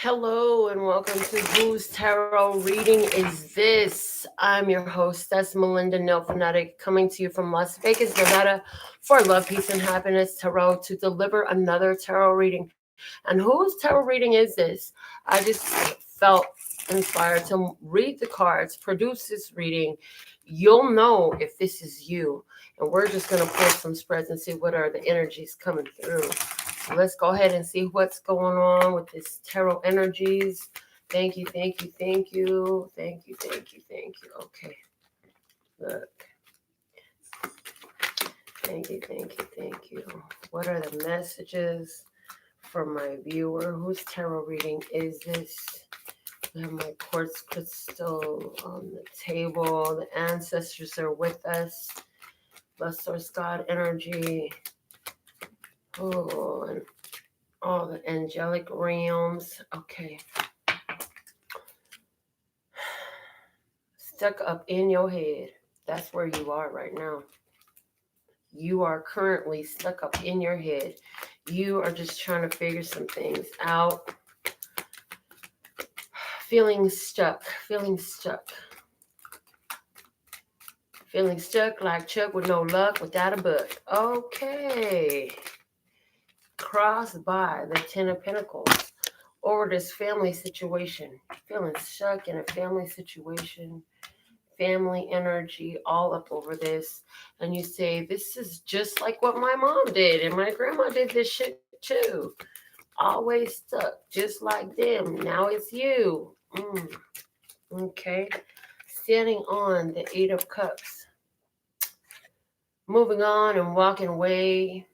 Hello and welcome to Whose Tarot Reading Is This? I'm your hostess, Melinda NailFanatic, coming to you from Las Vegas, Nevada, for Love, Peace, and Happiness Tarot to deliver another tarot reading. And whose tarot reading is this? I just felt inspired to read the cards, produce this reading. You'll know if this is you. And we're just going to pull some spreads and see what are the energies coming through. So let's go ahead and see what's going on with this tarot energies. Thank you, thank you, thank you, thank you, thank you, thank you. Okay, look. Thank you, thank you, thank you. What are the messages for my viewer? Whose tarot reading is this? I have my quartz crystal on the table. The ancestors are with us. Bless source God energy. Oh, and all the angelic realms. Okay. Stuck up in your head. That's where you are right now. You are currently stuck up in your head. You are just trying to figure some things out. Feeling stuck. Feeling stuck. Feeling stuck like Chuck with no luck, without a buck. Okay. Crossed by the Ten of Pentacles. Over this family situation. Feeling stuck in a family situation. Family energy all up over this. And you say, this is just like what my mom did. And my grandma did this shit too. Always stuck, just like them. Now it's you. Okay. Standing on the Eight of Cups. Moving on and walking away.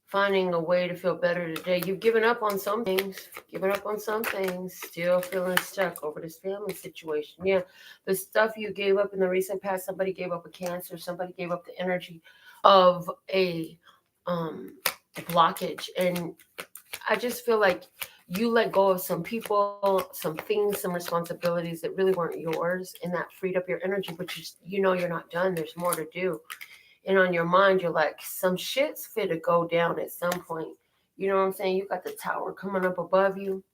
Finding a way to feel better today. You've given up on some things. Still feeling stuck over this family situation. Yeah, the stuff you gave up in the recent past. Somebody gave up a cancer. Somebody gave up the energy of a blockage. And I just feel like you let go of some people, some things, some responsibilities that really weren't yours, and that freed up your energy. But you know you're not done. There's more to do. And on your mind, you're like, some shit's fit to go down at some point. You know what I'm saying? You got the tower coming up above you.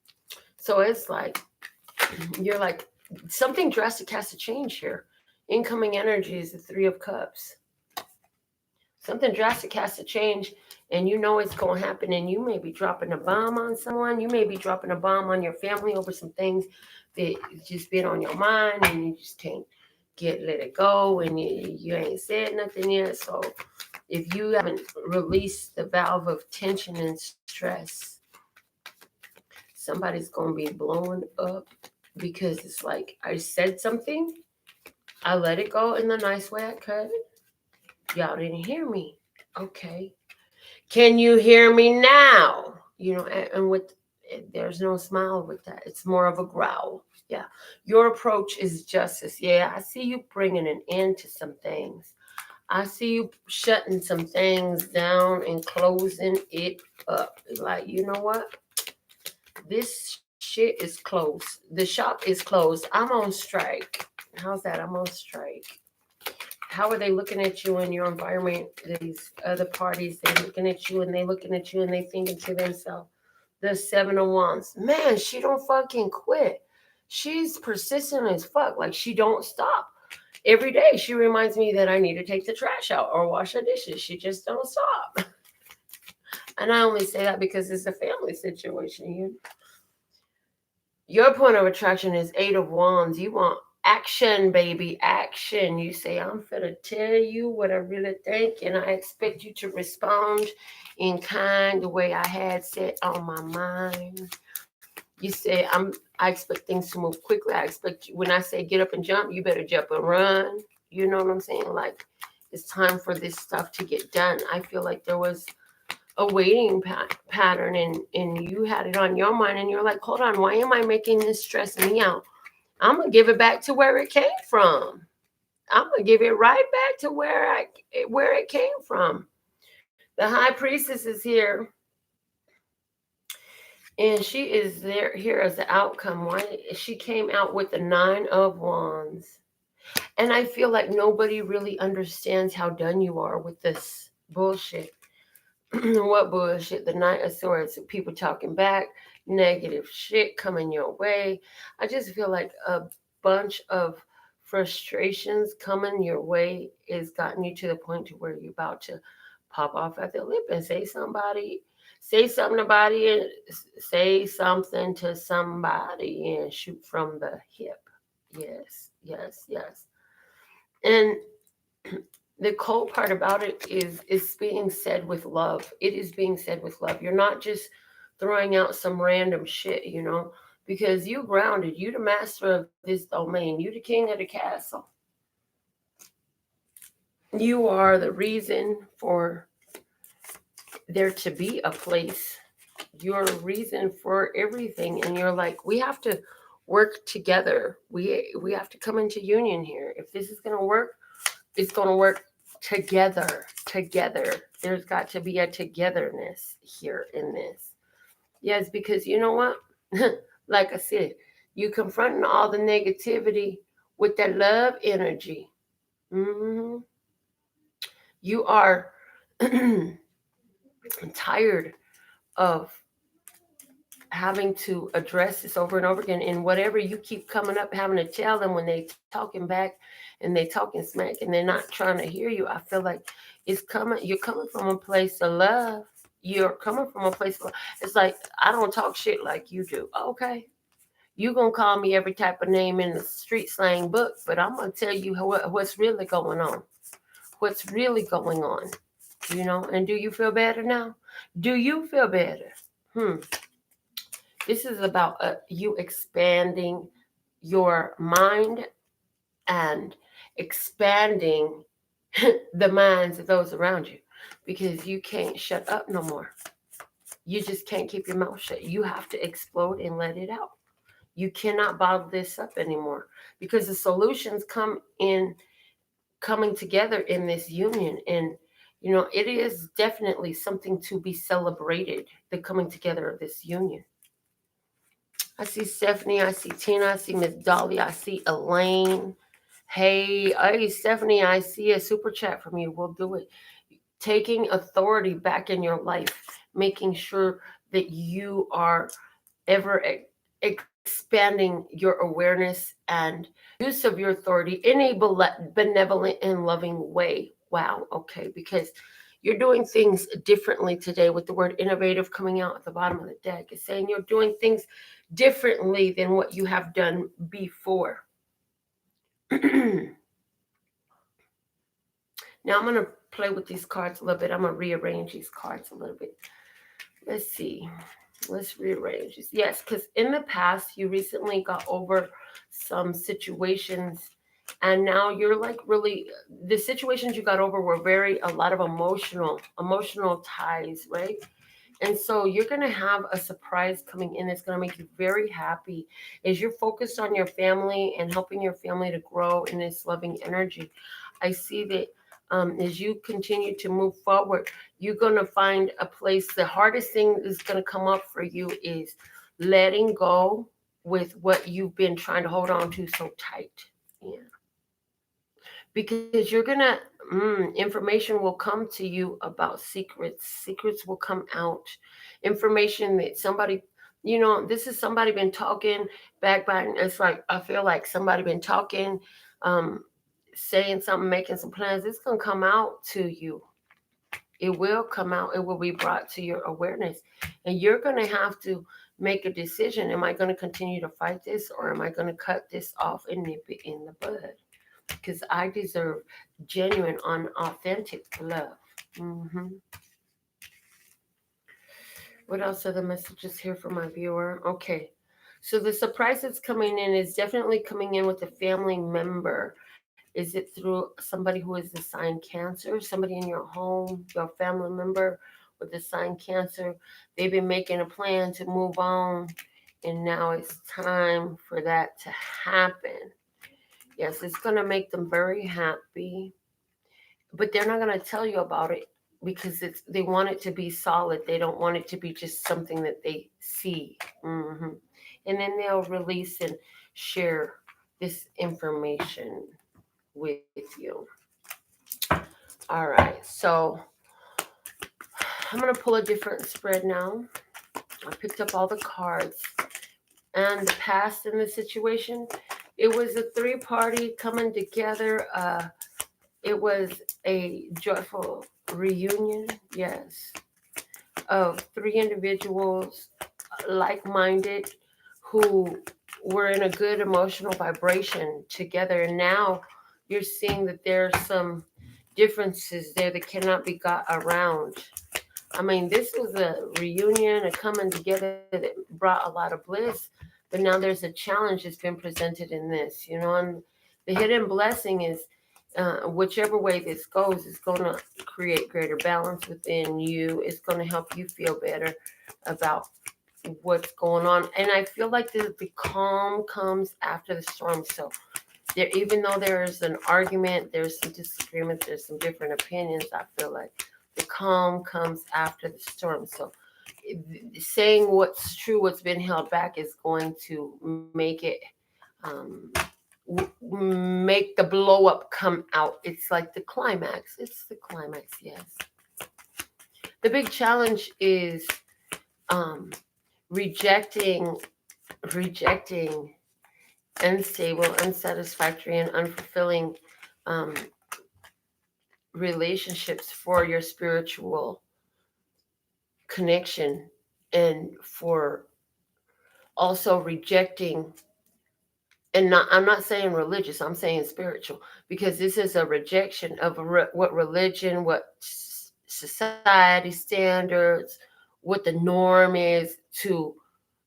So it's like, you're like, something drastic has to change here. Incoming energy is the Three of Cups. Something drastic has to change, and you know it's going to happen. And you may be dropping a bomb on someone. You may be dropping a bomb on your family over some things that just been on your mind, and you just can't let it go, and you ain't said nothing yet. So if you haven't released the valve of tension and stress, somebody's going to be blowing up, because it's like, I said something, I let it go in the nice way I could. Y'all didn't hear me. Okay. Can you hear me now? You know, and with, there's no smile with that. It's more of a growl. Yeah. Your approach is justice. Yeah, I see you bringing an end to some things. I see you shutting some things down and closing it up. Like, you know what? This shit is closed. The shop is closed. I'm on strike. How's that? I'm on strike. How are they looking at you in your environment? These other parties, they're looking at you and they looking at you and they thinking to themselves, the Seven of Wands. Man, she don't fucking quit. She's persistent as fuck. Like, she don't stop. Every day she reminds me that I need to take the trash out or wash the dishes. She just don't stop. And I only say that because it's a family situation. Your point of attraction is Eight of Wands. You want action, baby, action. You say, I'm finna tell you what I really think, and I expect you to respond in kind, the way I had set on my mind. You say, I expect things to move quickly. I expect you, when I say get up and jump, you better jump and run. You know what I'm saying? Like, it's time for this stuff to get done. I feel like there was a waiting pattern, and you had it on your mind, and you're like, hold on, why am I making this stress me out? I'm going to give it back to where it came from. I'm going to give it right back to where it came from. The High Priestess is here, and she is there here as the outcome. Why? She came out with the Nine of Wands. And I feel like nobody really understands how done you are with this bullshit. What bullshit? The Knight of Swords, people talking back. negative shit coming your way. I just feel like a bunch of frustrations coming your way is gotten you to the point to where you're about to pop off at the lip and say something about it, say something to somebody and shoot from the hip. Yes, yes, yes. And the cold part about it is it's being said with love. It is being said with love. You're not just throwing out some random shit, because you grounded. You the master of this domain. You the king of the castle. You are the reason for there to be a place. You're a reason for everything. And you're like, we have to work together. We have to come into union here. If this is gonna work, it's gonna work together. Together. There's got to be a togetherness here in this. Yes, because you know what? Like I said, you confronting all the negativity with that love energy. hmm You are tired of having to address this over and over again. And whatever you keep coming up having to tell them when they talking back and they talking smack and they're not trying to hear you, I feel like you're coming from a place of love. You're coming from a place of, it's like, I don't talk shit like you do. Okay. You gonna call me every type of name in the street slang book, but I'm gonna tell you what's really going on. What's really going on, And do you feel better now? Do you feel better? Hmm. This is about you expanding your mind and expanding the minds of those around you because you can't shut up no more. You just can't keep your mouth shut. You have to explode and let it out. You cannot bottle this up anymore because the solutions come in coming together in this union. And it is definitely something to be celebrated, the coming together of this union. I see Stephanie, I see Tina, I see Miss Dolly, I see Elaine. Hey, Stephanie, I see a super chat from you. We'll do it. Taking authority back in your life, making sure that you are ever expanding your awareness and use of your authority in a benevolent and loving way. Wow, okay, because you're doing things differently today with the word innovative coming out at the bottom of the deck. It's saying you're doing things differently than what you have done before. Now I'm going to play with these cards a little bit. I'm going to rearrange these cards a little bit. Let's see. Let's rearrange this. Yes, because in the past, you recently got over some situations, and now you're like really, the situations you got over were a lot of emotional ties, right? And so you're going to have a surprise coming in that's going to make you very happy as you're focused on your family and helping your family to grow in this loving energy. I see that as you continue to move forward, you're going to find a place. The hardest thing is going to come up for you is letting go with what you've been trying to hold on to so tight. Yeah. Because you're going to, information will come to you about secrets. Secrets will come out. Information that somebody, this is somebody been talking back by, it's like, I feel like somebody been talking, um, saying something, making some plans. It's going to come out to you. It will come out. It will be brought to your awareness. And you're going to have to make a decision. Am I going to continue to fight this or am I going to cut this off and nip it in the bud? Because I deserve genuine, authentic love. hmm What else are the messages here for my viewer? Okay. So the surprise that's coming in is definitely coming in with a family member. Is it through somebody who is the sign Cancer, somebody in your home, your family member with the sign Cancer? They've been making a plan to move on, and now it's time for that to happen. Yes, it's going to make them very happy, but they're not going to tell you about it because they want it to be solid. They don't want it to be just something that they see. hmm And then they'll release and share this information with you. All right, so I'm going to pull a different spread now. I picked up all the cards and the past in the situation. It was a three-party coming together. It was a joyful reunion, yes, of three individuals like-minded who were in a good emotional vibration together. And now you're seeing that there's some differences there that cannot be got around. I mean, this was a reunion, a coming together that brought a lot of bliss, but now there's a challenge that's been presented in this, and the hidden blessing is whichever way this goes is going to create greater balance within you. It's going to help you feel better about what's going on. And I feel like the calm comes after the storm. So there, even though there's an argument, there's some disagreement, there's some different opinions, I feel like the calm comes after the storm. So saying what's true, what's been held back, is going to make it um, make the blow up come out. It's like the climax. It's the climax, yes. The big challenge is um, rejecting, rejecting unstable, unsatisfactory, and unfulfilling um, relationships for your spiritual connection, and for also rejecting, and not, I'm not saying religious, I'm saying spiritual, because this is a rejection of what religion, what society standards, what the norm is to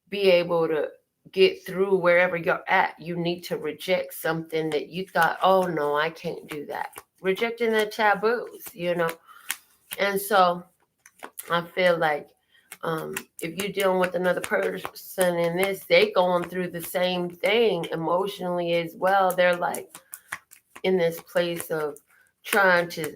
be able to get through wherever you're at. You need to reject something that you thought, oh no, I can't do that. Rejecting the taboos, And so I feel like if you're dealing with another person in this, they going through the same thing emotionally as well. They're like in this place of trying to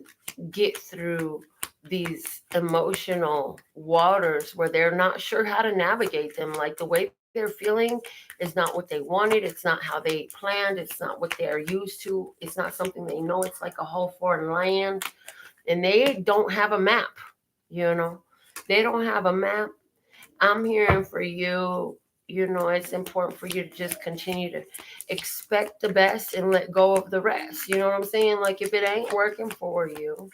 get through these emotional waters where they're not sure how to navigate them. Like the way they're feeling is not what they wanted. It's not how they planned. It's not what they're used to. It's not something they know. It's like a whole foreign land. And they don't have a map, you know. They don't have a map. I'm hearing for you, it's important for you to just continue to expect the best and let go of the rest. You know what I'm saying? Like if it ain't working for you,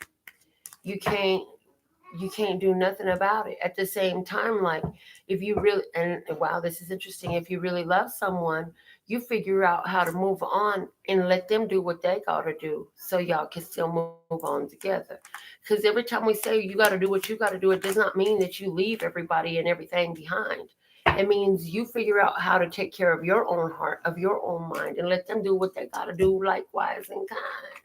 you can't you can't do nothing about it. At the same time, like if you really, and wow, this is interesting, if you really love someone, you figure out how to move on and let them do what they gotta do so y'all can still move on together. Because every time we say you gotta do what you gotta do, it does not mean that you leave everybody and everything behind. It means you figure out how to take care of your own heart, of your own mind, and let them do what they gotta do likewise in kind.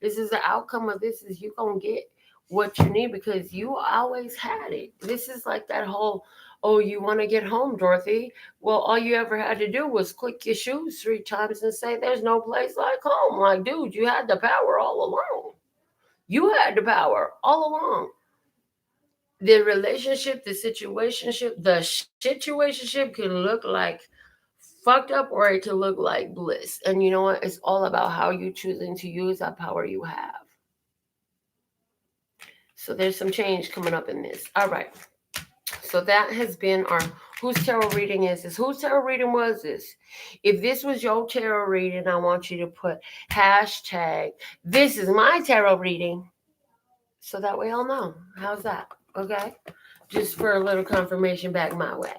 This is the outcome of this, is you gonna get what you need because you always had it. This is like that whole, oh, you want to get home, Dorothy. Well, all you ever had to do was click your shoes 3 times and say, there's no place like home. Like, dude, you had the power all along. You had the power all along. The relationship, the situationship, the situationship can look like fucked up or it can look like bliss. And you know what? It's all about how you choosing to use that power you have. So there's some change coming up in this. All right. So that has been our whose tarot reading is this? Whose tarot reading was this? If this was your tarot reading, I want you to put hashtag this is my tarot reading. So that way I'll know. How's that? Okay? Just for a little confirmation back my way.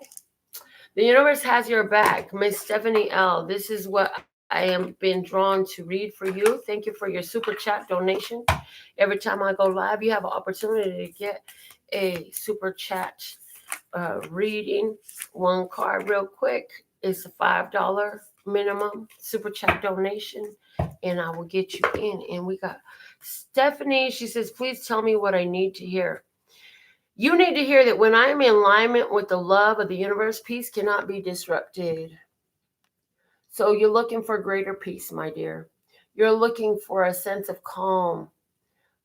The universe has your back. Miss Stephanie L. This is what I am been drawn to read for you. Thank you for your super chat donation. Every time I go live, you have an opportunity to get a super chat reading. One card real quick. It's a $5 minimum super chat donation. And I will get you in. And we got Stephanie. She says, please tell me what I need to hear. You need to hear that when I am in alignment with the love of the universe, peace cannot be disrupted. So you're looking for greater peace, my dear. You're looking for a sense of calm,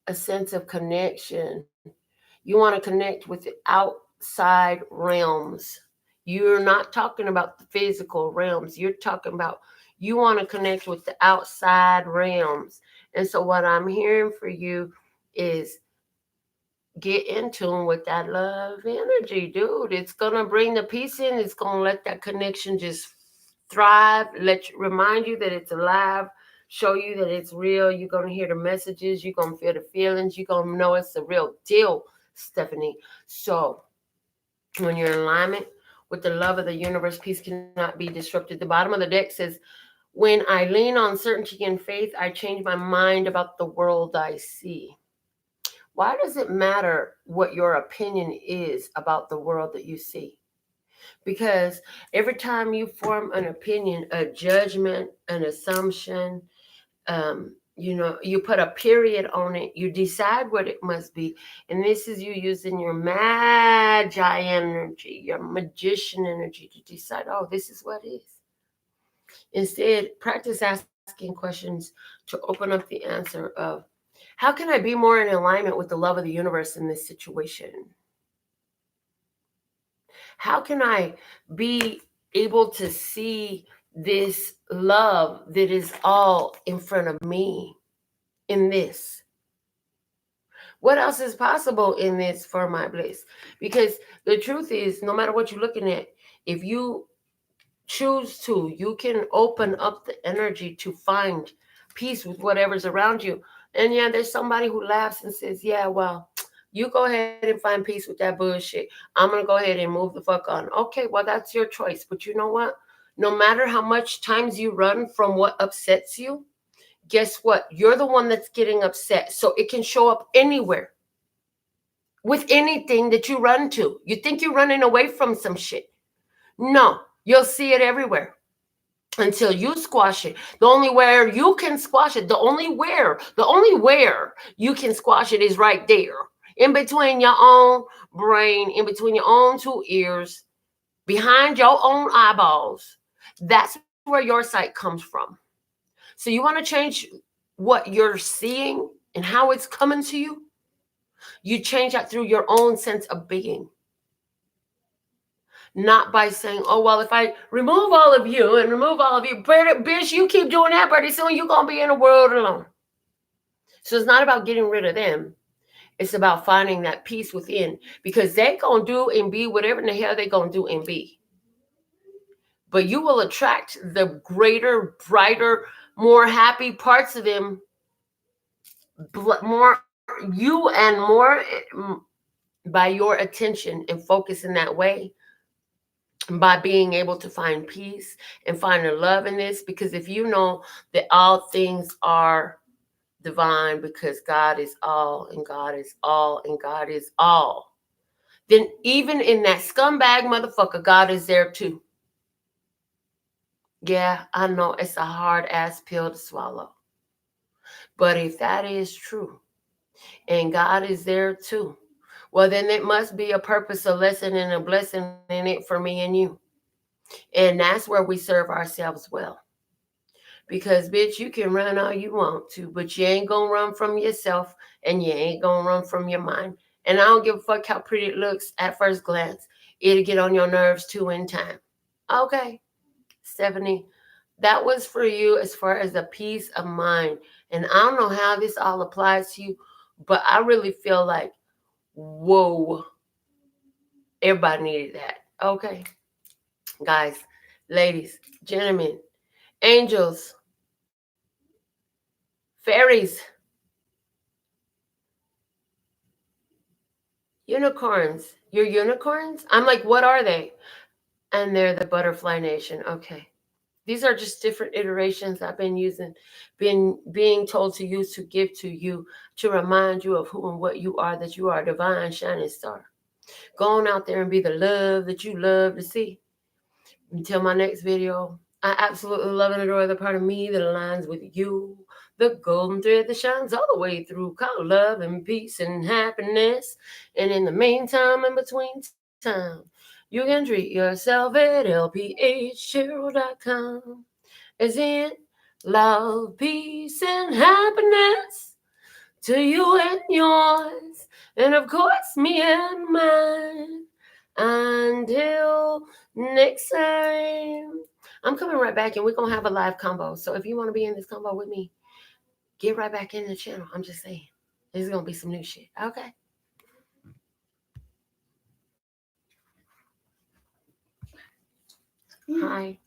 a sense of connection. You want to connect with the outside realms. You're not talking about the physical realms. You're talking about you want to connect with the outside realms. And so what I'm hearing for you is get in tune with that love energy, dude. It's gonna bring the peace in. It's gonna let that connection just thrive. Let you remind you that it's alive. Show you that it's real. You're gonna hear the messages. You're gonna feel the feelings. You're gonna know it's the real deal, Stephanie. So when you're in alignment with the love of the universe, peace cannot be disrupted. The bottom of the deck says, when I lean on certainty and faith, I change my mind about the world I see. Why does it matter what your opinion is about the world that you see? Because every time you form an opinion, a judgment, an assumption, you put a period on it, you decide what it must be. And this is you using your magi energy, your magician energy to decide, oh, this is what is. Instead, practice asking questions to open up the answer of, how can I be more in alignment with the love of the universe in this situation? How can I be able to see this love that is all in front of me in this? What else is possible in this for my bliss? Because the truth is, no matter what you're looking at, if you choose to, you can open up the energy to find peace with whatever's around you. And yeah, there's somebody who laughs and says, yeah, well, you go ahead and find peace with that bullshit. I'm going to go ahead and move the fuck on. Okay, well, that's your choice. But you know what? No matter how much times you run from what upsets you, guess what? You're the one that's getting upset. So it can show up anywhere with anything that you run to. You think you're running away from some shit. No, you'll see it everywhere until you squash it. The only where you can squash it, the only where you can squash it is right there. In between your own brain, in between your own two ears, behind your own eyeballs. That's where your sight comes from. So you want to change what you're seeing and how it's coming to you? You change that through your own sense of being. Not by saying, oh, well, if I remove all of you and remove all of you, bitch, you keep doing that, pretty soon you're going to be in the world alone. So it's not about getting rid of them. It's about finding that peace within, because they going to do and be whatever in the hell they going to do and be. But you will attract the greater, brighter, more happy parts of them, more you and more by your attention and focus in that way, by being able to find peace and find the love in this. Because if you know that all things are divine, because God is all and God is all and God is all, then even in that scumbag motherfucker, God is there too. Yeah, I know it's a hard ass pill to swallow. But if that is true and God is there too, well, then it must be a purpose, a lesson, and a blessing in it for me and you. And that's where we serve ourselves well. Because, bitch, you can run all you want to, but you ain't gonna run from yourself and you ain't gonna run from your mind. And I don't give a fuck how pretty it looks at first glance. It'll get on your nerves too in time. Okay, Stephanie, that was for you as far as the peace of mind. And I don't know how this all applies to you, but I really feel like, whoa, everybody needed that. Okay, guys, ladies, gentlemen, angels, fairies, unicorns. You're unicorns? I'm like, what are they? And they're the butterfly nation. Okay. These are just different iterations I've been using, been being told to use to give to you, to remind you of who and what you are, that you are a divine shining star. Go on out there and be the love that you love to see. Until my next video, I absolutely love and adore the part of me that aligns with you. The golden thread that shines all the way through, called love and peace and happiness. And in the meantime, in between time, you can treat yourself at lphcheryl.com. As in love, peace, and happiness to you and yours. And of course, me and mine. Until next time, I'm coming right back and we're going to have a live combo. So if you want to be in this combo with me, get right back in the channel. I'm just saying. There's going to be some new shit. Okay. Hi.